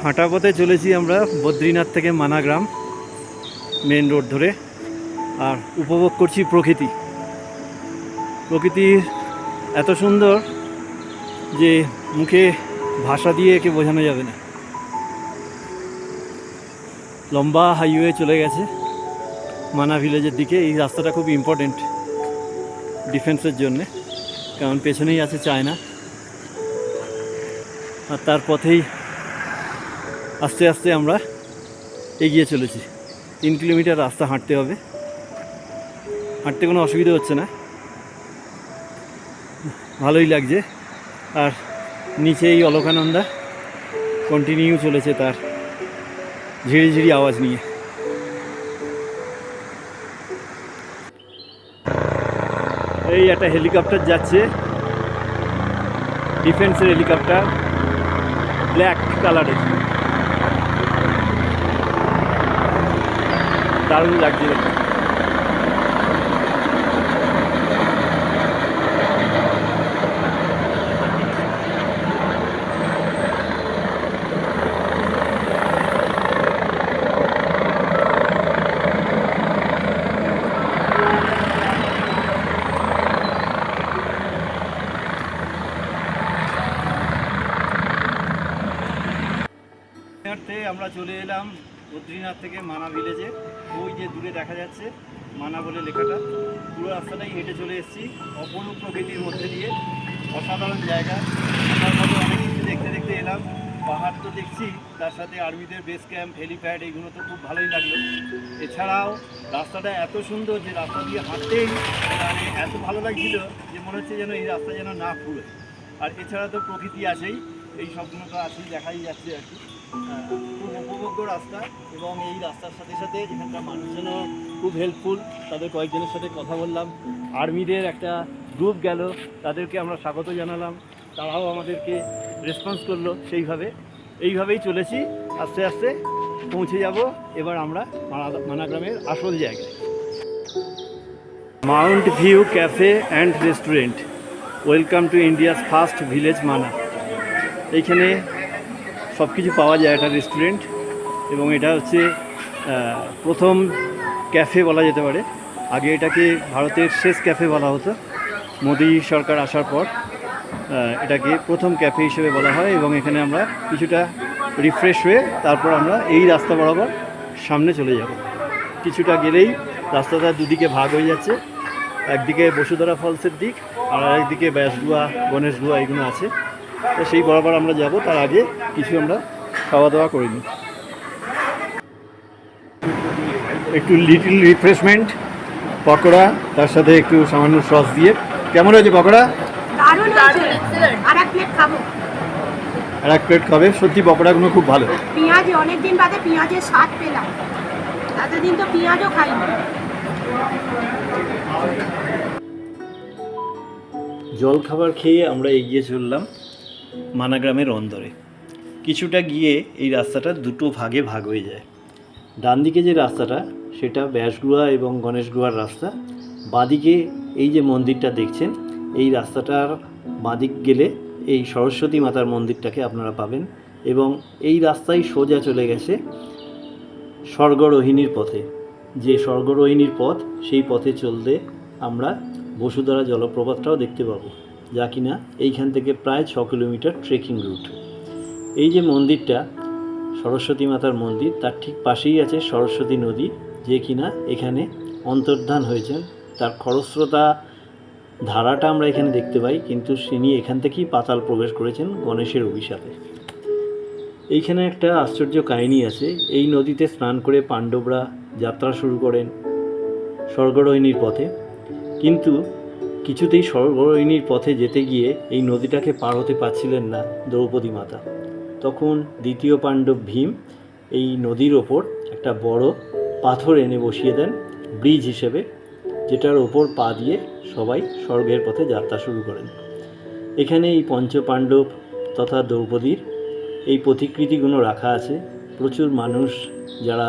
হাঁটা পথে চলেছি আমরা বদ্রীনাথ থেকে মানাগ্রাম মেন রোড ধরে, আর উপভোগ করছি প্রকৃতি। প্রকৃতির এত সুন্দর যে মুখে ভাষা দিয়ে একে বোঝানো যাবে না। লম্বা হাইওয়ে চলে গেছে মানা ভিলেজের দিকে। এই রাস্তাটা খুব ইম্পর্টেন্ট ডিফেন্সের জন্যে, কারণ পেছনেই আছে চায়না। আর তার পথেই আস্তে আস্তে আমরা এগিয়ে চলেছি। 3 কিলোমিটার রাস্তা হাঁটতে হবে, হাঁটতে কোনো অসুবিধা হচ্ছে না, ভালোই লাগছে। আর নিচে এই অলকানন্দা কন্টিনিউ চলেছে তার ঝিরিঝিরি আওয়াজ নিয়ে। এই একটা হেলিকপ্টার যাচ্ছে, ডিফেন্সের হেলিকপ্টার, ব্ল্যাক কালারের, দারুণ লাগছে দেখতে। আমরা চলে এলাম বদ্রীনাথ থেকে মানা ভিলেজে। ওই যে দূরে দেখা যাচ্ছে মানা বলে লেখাটা। পুরো রাস্তাটাই হেঁটে চলে এসেছি অপরূপ প্রকৃতির মধ্যে দিয়ে। অসাধারণ জায়গা, আমার মতো অনেক কিছু দেখতে দেখতে এলাম। পাহাড় তো দেখছি, তার সাথে আর্মিদের বেস ক্যাম্প, হেলিপ্যাড, এইগুলো তো খুব ভালোই লাগলো। এছাড়াও রাস্তাটা এত সুন্দর যে রাস্তা দিয়ে হাঁটতেই মানে এত ভালো লাগছিল যে মনে হচ্ছে যেন এই রাস্তা যেন না ঘুরে। আর এছাড়া তো প্রকৃতি আছেই, এই সবগুলো তো আছেই, দেখাই যাচ্ছে আর কি। খুব উপভোগ্য রাস্তা, এবং এই রাস্তার সাথে সাথে এখানকার মানুষজনও খুব হেল্পফুল। তাদের কয়েকজনের সাথে কথা বললাম। আর্মিদের একটা গ্রুপ গেল, তাদেরকে আমরা স্বাগত জানালাম, তারাও আমাদেরকে রেসপন্স করলো সেইভাবে। এইভাবেই চলেছি, আস্তে আস্তে পৌঁছে যাব এবার আমরা মানাগ্রামের আসল জায়গায়। Mount view cafe and restaurant, welcome to India's first village মানা। এইখানে সব কিছু পাওয়া যায়, একটা রেস্টুরেন্ট, এবং এটা হচ্ছে প্রথম ক্যাফে বলা যেতে পারে। আগে এটাকে ভারতের শেষ ক্যাফে বলা হতো, মোদি সরকার আসার পর এটাকে প্রথম ক্যাফে হিসেবে বলা হয়। এবং এখানে আমরা কিছুটা রিফ্রেশ হয়ে তারপর আমরা এই রাস্তা বরাবর সামনে চলে যাব। কিছুটা গেলেই রাস্তাটা দুদিকে ভাগ হয়ে যাচ্ছে, একদিকে বসুন্ধরা ফলসের দিক, আর একদিকে ব্যাসগুয়া, গণেশগুয়া এগুলো আছে। তো সেই বরাবর আমরা যাব, তার আগে কিছু আমরা খাওয়া দাওয়া করে নিই। একটু লিটল রিফ্রেশমেন্ট, পকোড়া, তার সাথে একটু সামান্য সস দিয়ে। কেমন হয়েছে পকোড়া? আর এক প্লেট খাবে? সত্যি পকোড়াগুলো খুব ভালো। পেঁয়াজ অনেকদিন বাদে পেঁয়াজের স্বাদ পেলাম, এতদিন তো পেঁয়াজও খাইনি। জল খাবার খেয়ে আমরা এগিয়ে চললাম মানাগ্রামের অন্দরে। কিছুটা গিয়ে এই রাস্তাটা দুটো ভাগে ভাগ হয়ে যায়। ডান দিকে যে রাস্তাটা সেটা ব্যাসগুয়া এবং গণেশগুয়ার রাস্তা। বাঁদিকে এই যে মন্দিরটা দেখছেন, এই রাস্তাটার বাঁদিক গেলে এই সরস্বতী মাতার মন্দিরটাকে আপনারা পাবেন। এবং এই রাস্তায় সোজা চলে গেছে স্বর্গরোহিণীর পথে। যে স্বর্গরোহিণীর পথ, সেই পথে চলতে আমরা বসুন্ধরা জলপ্রপাতটাও দেখতে পাবো, যা কিনা এইখান থেকে প্রায় 6 কিলোমিটার ট্রেকিং রুট। এই যে মন্দিরটা সরস্বতী মাতার মন্দির, তার ঠিক পাশেই আছে সরস্বতী নদী, যে কিনা এখানে অন্তর্ধান হয়েছেন। তার খরস্রোতা ধারাটা আমরা এখানে দেখতে পাই, কিন্তু তিনি এখান থেকেই পাতাল প্রবেশ করেছেন গণেশের অভিশাপে। এইখানে একটা আশ্চর্য কাহিনী আছে। এই নদীতে স্নান করে পাণ্ডবরা যাত্রা শুরু করেন স্বর্গরোহিণীর পথে, কিন্তু কিছুতেই স্বর্গরোহিণীর পথে যেতে গিয়ে এই নদীটাকে পার হতে পারছিলেন না দ্রৌপদী মাতা। তখন দ্বিতীয় পাণ্ডব ভীম এই নদীর ওপর একটা বড় পাথর এনে বসিয়ে দেন ব্রিজ হিসেবে, যেটার ওপর পা দিয়ে সবাই স্বর্গের পথে যাত্রা শুরু করেন। এখানে এই পঞ্চপাণ্ডব তথা দ্রৌপদীর এই প্রতিকৃতিগুলো রাখা আছে। প্রচুর মানুষ যারা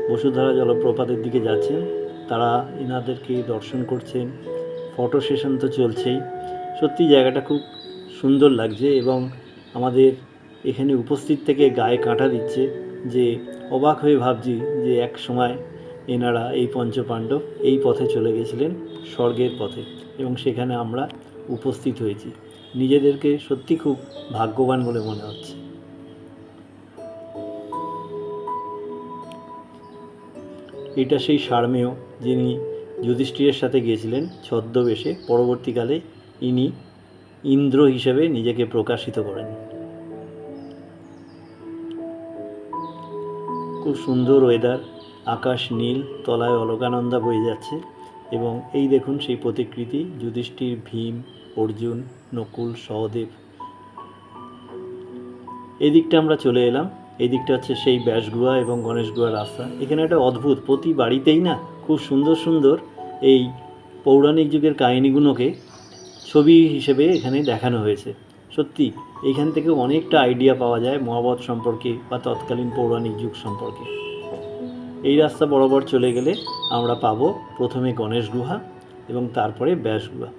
বসুন্ধরা জলপ্রপাতের দিকে যাচ্ছেন তারা এনাদেরকে দর্শন করছেন, ফটো সেশন তো চলছেই। সত্যি জায়গাটা খুব সুন্দর লাগছে, এবং আমাদের এখানে উপস্থিত থেকে গায়ে কাঁটা দিচ্ছে, যে অবাক হয়ে ভাবছি যে এক সময় এনারা এই পঞ্চপাণ্ডব এই পথে চলে গেছিলেন স্বর্গের পথে, এবং সেখানে আমরা উপস্থিত হয়েছি। নিজেদেরকে সত্যি খুব ভাগ্যবান বলে মনে হচ্ছে। এটা সেই সারমেয় যিনি যুধিষ্ঠিরের সাথে গিয়েছিলেন ছদ্মবেশে, পরবর্তীকালে ইনি ইন্দ্র হিসেবে নিজেকে প্রকাশিত করেন। খুব সুন্দর ওয়েদার, আকাশ নীল, তলায় অলকানন্দা বয়ে যাচ্ছে, এবং এই দেখুন সেই প্রতিকৃতি যুধিষ্ঠির, ভীম, অর্জুন, নকুল, সহদেব। এদিকটা আমরা চলে এলাম। এই দিকটা হচ্ছে সেই ব্যাসগুহা এবং গণেশগুহার রাস্তা। এখানে একটা অদ্ভুত, প্রতি বাড়িতেই না খুব সুন্দর সুন্দর এই পৌরাণিক যুগের কাহিনিগুলোকে ছবি হিসেবে এখানে দেখানো হয়েছে। সত্যি এখান থেকে অনেকটা আইডিয়া পাওয়া যায় মহাভারত সম্পর্কে বা তৎকালীন পৌরাণিক যুগ সম্পর্কে। এই রাস্তা বরাবর চলে গেলে আমরা পাবো প্রথমে গণেশ গুহা এবং তারপরে ব্যাস গুহা।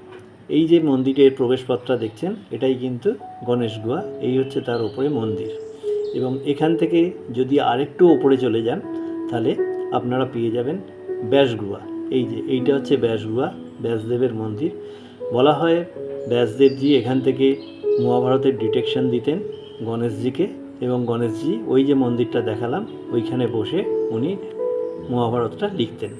এই যে মন্দিরের প্রবেশপথটা দেখছেন, এটাই কিন্তু গণেশ গুহা। এই হচ্ছে তার উপরে মন্দির, এবং এখান থেকে যদি আরেকটু ওপরে চলে যান তাহলে আপনারা পেয়ে যাবেন ব্যাস গুহা। এই যে এইটা হচ্ছে ব্যাস গুহা, ব্যাসদেবের মন্দির। বলা হয় ব্যাসদেবজি এখান থেকে মহাভারতের ডিটেকশন দিতেন গণেশজিকে, এবং গণেশজি ওই যে মন্দিরটা দেখালাম ওইখানে বসে উনি মহাভারতটা লিখতেন।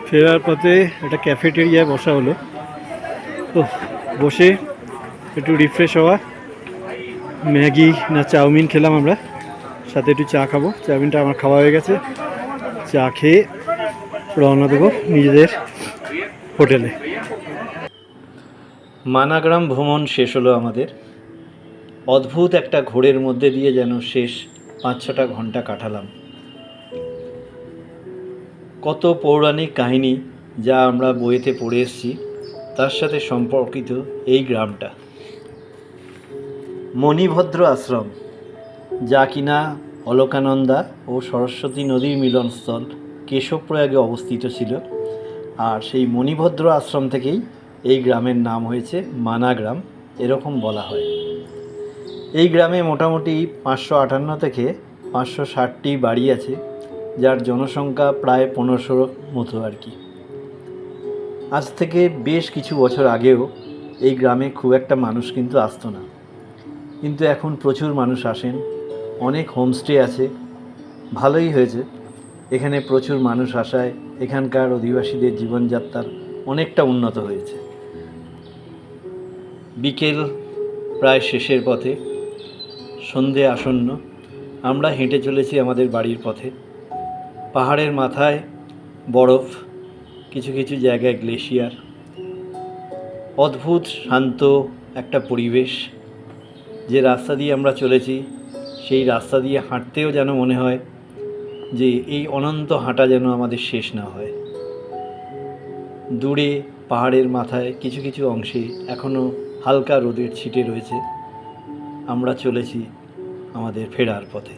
ফেরার পথে একটা ক্যাফেটেরিয়ায় বসা হলো, তো বসে একটু রিফ্রেশ হওয়া, ম্যাগি না চাউমিন খেলাম আমরা, সাথে একটু চা খাবো। চাউমিনটা আমার খাওয়া হয়ে গেছে। চা খেয়ে রওনা দেবো নিজেদের হোটেলে। মানাগ্রাম ভ্রমণ শেষ হলো আমাদের। অদ্ভুত একটা ঘোরের মধ্যে দিয়ে যেন শেষ 5-6টা ঘন্টা কাটালাম। কত পৌরাণিক কাহিনী যা আমরা বইতে পড়ে এসেছি তার সাথে সম্পর্কিত এই গ্রামটা। মণিভদ্র আশ্রম, যা কিনা অলকানন্দা ও সরস্বতী নদীর মিলনস্থল কেশবপ্রয়াগে অবস্থিত ছিল, আর সেই মণিভদ্র আশ্রম থেকেই এই গ্রামের নাম হয়েছে মানাগ্রাম, এরকম বলা হয়। এই গ্রামে মোটামুটি 558 থেকে 560টি বাড়ি আছে, যার জনসংখ্যা প্রায় 1500 মতো আর কি। আজ থেকে বেশ কিছু বছর আগেও এই গ্রামে খুব একটা মানুষ কিন্তু আসতো না, কিন্তু এখন প্রচুর মানুষ আসেন। অনেক হোমস্টে আছে, ভালোই হয়েছে। এখানে প্রচুর মানুষ আসায় এখানকার অধিবাসীদের জীবনযাত্রার অনেকটা উন্নত হয়েছে। বিকেল প্রায় শেষের পথে, সন্ধে আসন্ন, আমরা হেঁটে চলেছি আমাদের বাড়ির পথে। পাহাড়ের মাথায় বরফ, কিছু কিছু জায়গায় গ্লেশিয়ার, অদ্ভুত শান্ত একটা পরিবেশ। যে রাস্তা দিয়ে আমরা চলেছি সেই রাস্তা দিয়ে হাঁটতেও যেন মনে হয় যে এই অনন্ত হাঁটা যেন আমাদের শেষ না হয়। দূরে পাহাড়ের মাথায় কিছু কিছু অংশে এখনও হালকা রোদের ছিটে রয়েছে। আমরা চলেছি আমাদের ফেরার পথে।